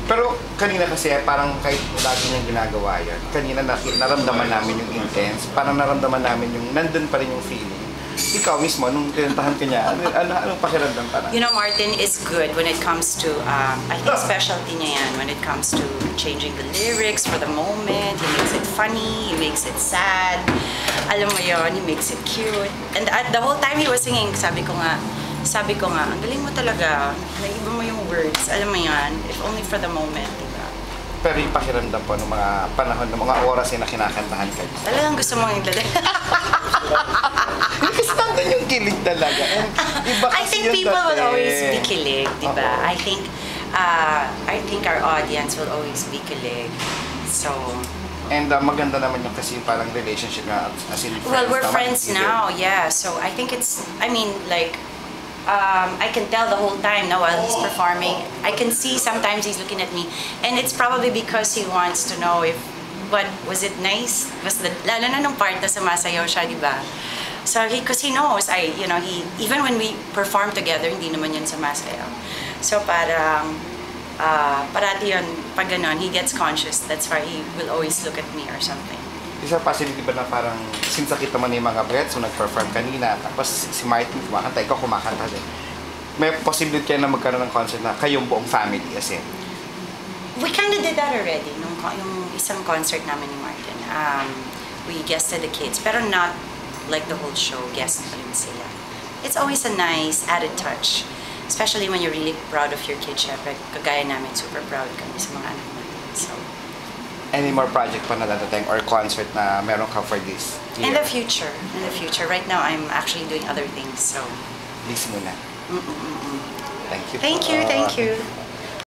Pero kanina kasi parang kahit lagi niyang ginagawa yan, kanina naramdaman namin yung intense, parang naramdaman namin yung nandun pa rin yung feeling. Ikaw mismo, nung kinantahan ka niya, anong pakiramdam parang? You know, Martin is good when it comes to, I think specialty niya yan, when it comes to changing the lyrics for the moment. He makes it funny, he makes it sad. Alam mo yon, he makes it cute. And the whole time he was singing, sabi ko nga, ang galing mo talaga, naiba mo yung words, alam mo yan, if only for the moment, diba? Pero yung pakiramdam po ng mga panahon, ng mga oras na kinakantahan kayo. Talagang gusto mong ilalagay. Kasi nandun yung kilig talaga. Iba kasi I think people will always be kilig, diba? I think our audience will always be kilig. So, and maganda naman yung kasi parang relationship na as in friends. well, we're naman, friends now, yeah. So I think it's, I mean, like, I can tell the whole time now while he's performing, I can see sometimes he's looking at me, and it's probably because he wants to know if, what, was it nice? Lalo na nung part na sumasayaw siya, di ba? So because he knows, you know, even when we perform together, hindi naman yun sumasayaw. So parang, parati yun, pag ganon, he gets conscious, that's why he will always look at me or something. Isa possibility ba na parang since nakita mo na yung mga breaths, so nag-perform kanina, tapos si Martin kumakanta, ikaw kumakanta din. May possibility na magkaroon ng concert na kayong buong family as in? We kind of did that already, yung isang concert namin ni Martin. We guested the kids, pero not like the whole show, guest pa rin sila. It's always a nice added touch, especially when you're really proud of your kids. Syempre, kagaya namin, super proud kami sa mga anak natin. So, any more project pa na dadating or concert na meron ka for this year? in the future. Right now, I'm actually doing other things, so. Please muna. Thank you. Thank you.